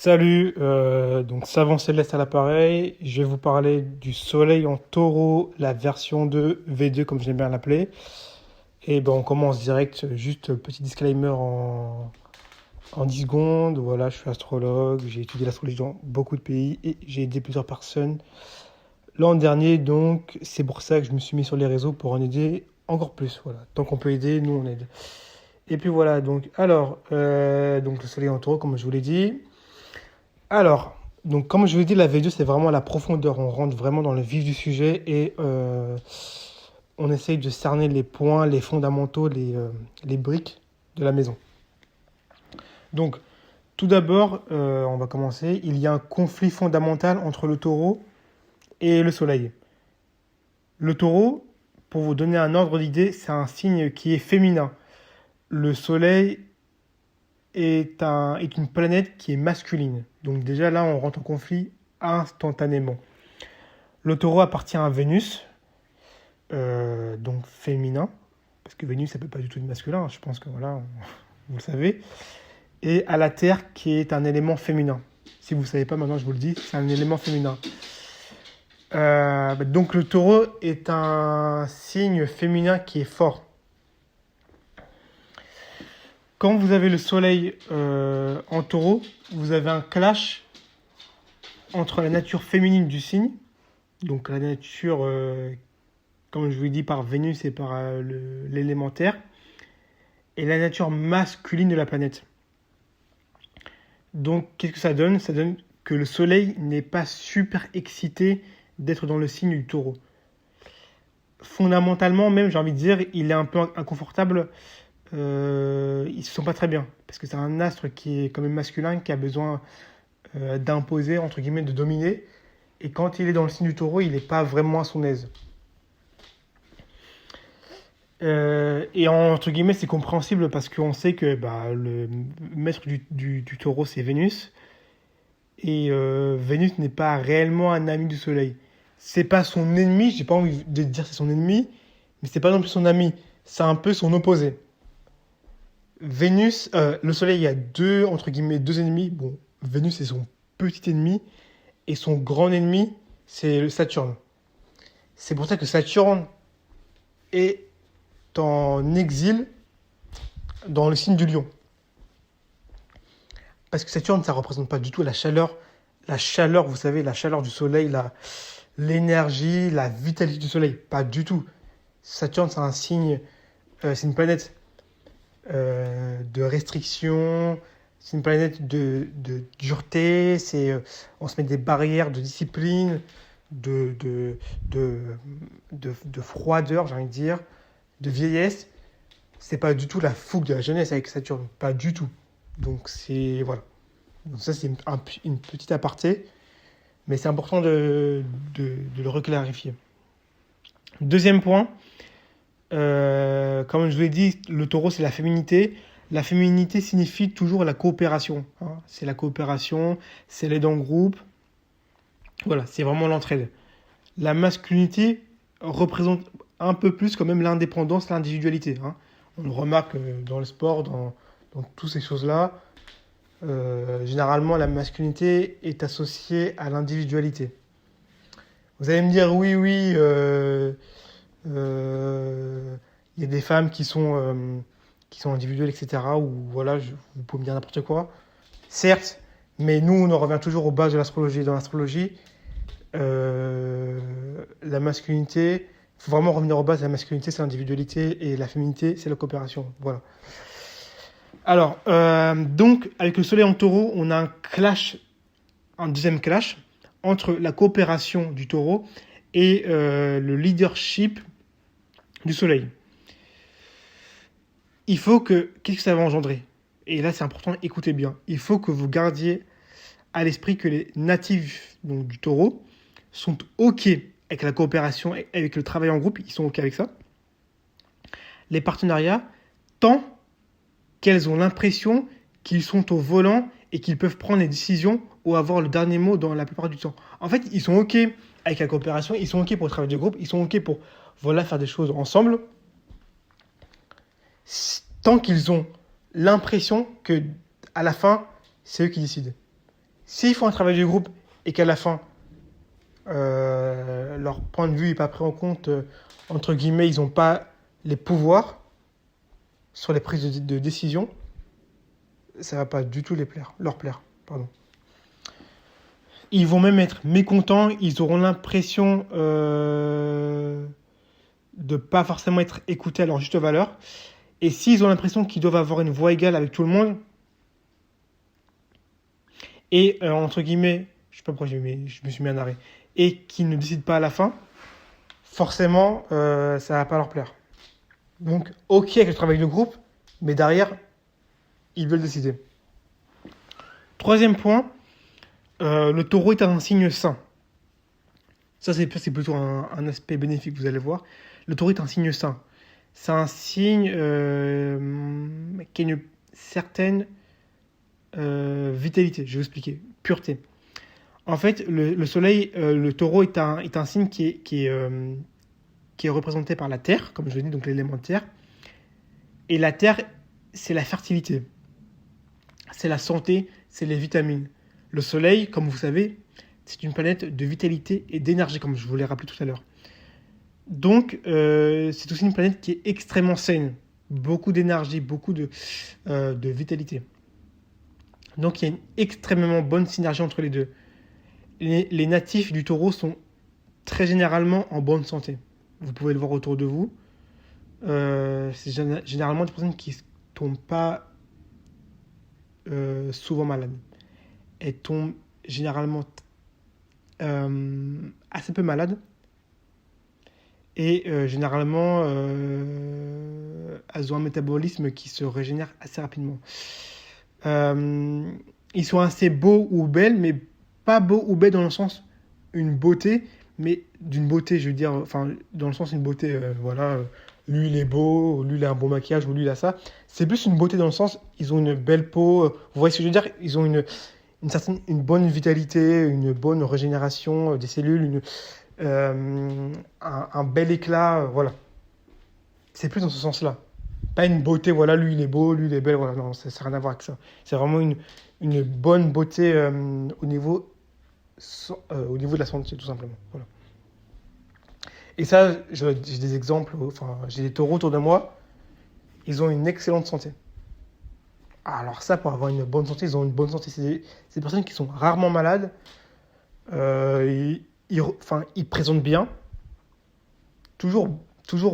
Salut, donc Savant Céleste à l'appareil. Je vais vous parler du Soleil en Taureau, la version 2 V2 comme j'aime bien l'appeler. Et ben on commence direct, juste petit disclaimer en 10 secondes. Voilà, je suis astrologue, j'ai étudié l'astrologie dans beaucoup de pays et j'ai aidé plusieurs personnes l'an dernier, donc c'est pour ça que je me suis mis sur les réseaux pour en aider encore plus. Voilà, tant qu'on peut aider, nous on aide. Et puis voilà, donc le Soleil en Taureau, comme je vous l'ai dit. Alors, donc comme je vous l'ai dit, la V2, c'est vraiment la profondeur. On rentre vraiment dans le vif du sujet et on essaye de cerner les points, les fondamentaux, les briques de la maison. Donc, tout d'abord, on va commencer. Il y a un conflit fondamental entre le taureau et le soleil. Le taureau, pour vous donner un ordre d'idée, c'est un signe qui est féminin. Le soleil est une planète qui est masculine. Donc déjà là, on rentre en conflit instantanément. Le taureau appartient à Vénus, donc féminin, parce que Vénus, ça peut pas du tout être masculin, je pense que voilà, vous le savez, et à la Terre, qui est un élément féminin. Si vous ne savez pas, maintenant je vous le dis, c'est un élément féminin. Donc le taureau est un signe féminin qui est fort. Quand vous avez le soleil en taureau, vous avez un clash entre la nature féminine du signe, donc la nature, comme je vous l'ai dit, par Vénus et par l'élémentaire, et la nature masculine de la planète. Donc, qu'est-ce que ça donne? Ça donne que le soleil n'est pas super excité d'être dans le signe du taureau. Fondamentalement, même, j'ai envie de dire, il est un peu inconfortable. Ils ne se sent pas très bien. Parce que c'est un astre qui est quand même masculin, qui a besoin d'imposer, entre guillemets, de dominer. Et quand il est dans le signe du taureau, il n'est pas vraiment à son aise. Et entre guillemets, c'est compréhensible parce qu'on sait que le maître du taureau, c'est Vénus. Et Vénus n'est pas réellement un ami du Soleil. C'est pas son ennemi, j'ai pas envie de dire c'est son ennemi, mais c'est pas non plus son ami. C'est un peu son opposé. Le Soleil, il y a deux, entre guillemets, deux ennemis. Bon, Vénus est son petit ennemi, et son grand ennemi, c'est le Saturne. C'est pour ça que Saturne est en exil dans le signe du Lion. Parce que Saturne, ça ne représente pas du tout la chaleur. La chaleur, vous savez, la chaleur du soleil, l'énergie, la vitalité du soleil. Pas du tout. Saturne, c'est un signe, c'est une planète de restriction, c'est une planète de dureté, on se met des barrières de discipline, de, de, de, de froideur, j'ai envie de dire, de vieillesse. C'est pas du tout la fougue de la jeunesse avec Saturne. Pas du tout. Donc c'est voilà. Donc ça c'est une petite aparté, mais c'est important de le reclarifier. Deuxième point, comme je vous l'ai dit, le taureau c'est la féminité. La féminité signifie toujours la coopération. Hein. C'est la coopération, c'est l'aide en groupe. Voilà, c'est vraiment l'entraide. La masculinité représente un peu plus quand même l'indépendance, l'individualité. Hein. On le remarque dans le sport, dans toutes ces choses-là. Généralement, la masculinité est associée à l'individualité. Vous allez me dire, oui, il y a des femmes qui sont individuelles, etc. Ou voilà, vous pouvez me dire n'importe quoi. Certes, mais nous, on en revient toujours aux bases de l'astrologie. Dans l'astrologie, la masculinité, il faut vraiment revenir aux bases. La masculinité, c'est l'individualité et la féminité, c'est la coopération. Voilà. Alors, donc, avec le soleil en taureau, on a un deuxième clash entre la coopération du taureau et le leadership du soleil. Qu'est-ce que ça va engendrer? Et là, c'est important, écoutez bien. Il faut que vous gardiez à l'esprit que les natifs donc, du taureau sont OK avec la coopération et avec le travail en groupe. Ils sont OK avec ça. Les partenariats, tant qu'elles ont l'impression qu'ils sont au volant et qu'ils peuvent prendre les décisions ou avoir le dernier mot dans la plupart du temps. En fait, ils sont OK avec la coopération, ils sont OK pour le travail de groupe, ils sont OK pour faire des choses ensemble, tant qu'ils ont l'impression que à la fin, c'est eux qui décident. S'ils font un travail de groupe et qu'à la fin, leur point de vue n'est pas pris en compte, entre guillemets, ils n'ont pas les pouvoirs sur les prises de décision, ça ne va pas du tout leur plaire. Pardon. Ils vont même être mécontents, ils auront l'impression de ne pas forcément être écoutés à leur juste valeur. Et s'ils ont l'impression qu'ils doivent avoir une voix égale avec tout le monde, et entre guillemets, je sais pas pourquoi je me suis mis en arrêt, et qu'ils ne décident pas à la fin, forcément, ça va pas leur plaire. Donc, ok avec le travail de groupe, mais derrière, ils veulent décider. Troisième point, le taureau est un signe sain. Ça, c'est plutôt un aspect bénéfique, vous allez voir. Le taureau est un signe sain. C'est un signe qui a une certaine vitalité. Je vais vous expliquer. Pureté. En fait, le soleil, le taureau est un signe qui est représenté par la terre, comme je l'ai dit, donc l'élément terre. Et la terre, c'est la fertilité. C'est la santé, c'est les vitamines. Le soleil, comme vous savez, c'est une planète de vitalité et d'énergie, comme je vous l'ai rappelé tout à l'heure. Donc, c'est aussi une planète qui est extrêmement saine. Beaucoup d'énergie, beaucoup de vitalité. Donc, il y a une extrêmement bonne synergie entre les deux. Les natifs du taureau sont très généralement en bonne santé. Vous pouvez le voir autour de vous. C'est généralement des personnes qui ne tombent pas souvent malades. Elles tombent généralement assez peu malades. Et généralement, elles ont un métabolisme qui se régénère assez rapidement. Ils sont assez beaux ou belles, mais pas beaux ou belles dans le sens une beauté, mais d'une beauté, je veux dire, enfin, dans le sens une beauté, voilà, lui il est beau, lui il a un beau maquillage, ou lui il a ça. C'est plus une beauté dans le sens, ils ont une belle peau, vous voyez ce que je veux dire, ils ont une bonne vitalité, une bonne régénération des cellules, un bel éclat, voilà. C'est plus dans ce sens-là. Pas une beauté, voilà, lui il est beau, lui il est belle, voilà, non, ça n'a rien à voir avec ça. C'est vraiment une bonne beauté au niveau de la santé, tout simplement. Voilà. Et ça, j'ai des exemples, enfin, j'ai des taureaux autour de moi, ils ont une excellente santé. Alors ça, pour avoir une bonne santé, ils ont une bonne santé. C'est des personnes qui sont rarement malades, ils présentent bien, toujours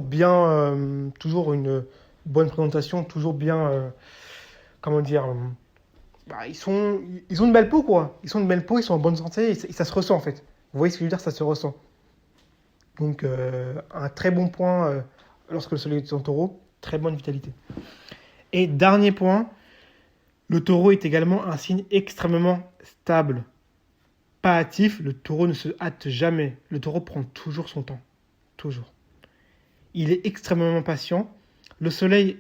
bien, toujours une bonne présentation, toujours bien, comment dire, ils ont une belle peau, quoi. Ils ont une belle peau, ils sont en bonne santé, et ça se ressent, en fait. Vous voyez ce que je veux dire, ça se ressent. Donc, un très bon point lorsque le soleil est en taureau, très bonne vitalité. Et dernier point, le taureau est également un signe extrêmement stable. Pas hâtif, le taureau ne se hâte jamais. Le taureau prend toujours son temps. Toujours. Il est extrêmement patient. Le soleil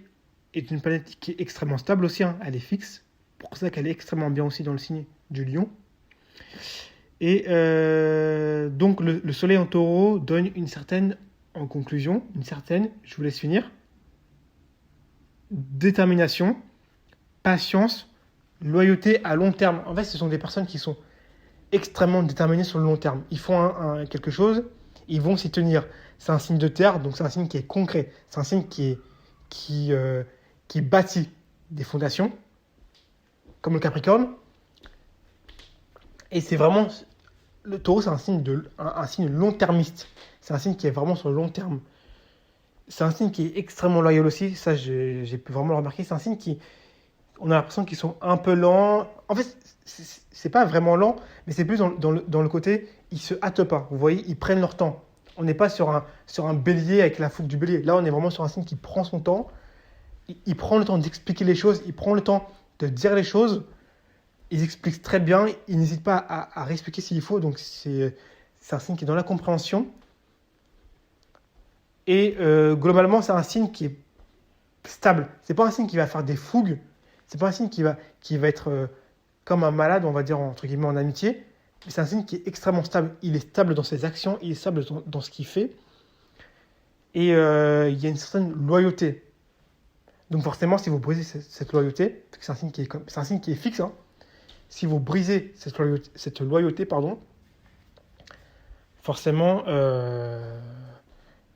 est une planète qui est extrêmement stable aussi, hein. Elle est fixe. Pour ça qu'elle est extrêmement bien aussi dans le signe du lion. Et donc le soleil en taureau donne une certaine, en conclusion, je vous laisse finir, détermination, patience, loyauté à long terme. En fait, ce sont des personnes qui sont extrêmement déterminées sur le long terme. Ils font quelque chose, ils vont s'y tenir. C'est un signe de terre, donc c'est un signe qui est concret. C'est un signe qui bâtit des fondations, comme le Capricorne. Et c'est vraiment... Le taureau, c'est un signe long-termiste. C'est un signe qui est vraiment sur le long terme. C'est un signe qui est extrêmement loyal aussi. Ça, j'ai pu vraiment le remarquer. C'est un signe qui... On a l'impression qu'ils sont un peu lents. En fait, c'est pas vraiment lent, mais c'est plus dans le côté, ils se hâtent pas. Vous voyez, ils prennent leur temps. On n'est pas sur un bélier avec la fougue du bélier. Là, on est vraiment sur un signe qui prend son temps. Il prend le temps d'expliquer les choses. Il prend le temps de dire les choses. Ils expliquent très bien, ils n'hésitent pas à réexpliquer s'il faut, donc c'est un signe qui est dans la compréhension. Et globalement, c'est un signe qui est stable. C'est pas un signe qui va faire des fougues, c'est pas un signe qui va être comme un malade, on va dire entre guillemets en amitié, mais c'est un signe qui est extrêmement stable. Il est stable dans ses actions, il est stable dans ce qu'il fait, et il y a une certaine loyauté. Donc forcément, si vous brisez cette loyauté, c'est un signe qui est fixe, hein. Si vous brisez cette loyauté, pardon, forcément, ben,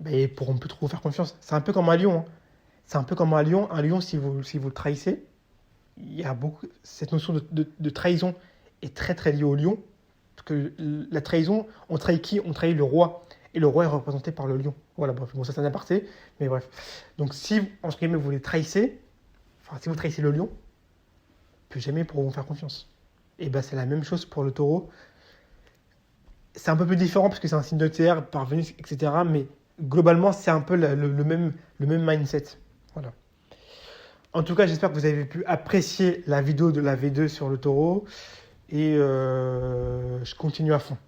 ils ne pourront plus trop vous faire confiance. C'est un peu comme un lion, hein. C'est un peu comme un lion. Un lion, si vous le trahissez, il y a beaucoup. Cette notion de trahison est très très liée au lion. Parce que la trahison, on trahit qui? On trahit le roi. Et le roi est représenté par le lion. Voilà, bref. Bon, ça c'est un aparté. Mais bref. Donc si, entre guillemets, vous les trahissez, enfin, si vous trahissez le lion, plus jamais ils pourront vous faire confiance. Et ben c'est la même chose pour le taureau. C'est un peu plus différent parce que c'est un signe de terre, par Vénus, etc. Mais globalement, c'est un peu le même mindset. Voilà. En tout cas, j'espère que vous avez pu apprécier la vidéo de la V2 sur le taureau. Et je continue à fond.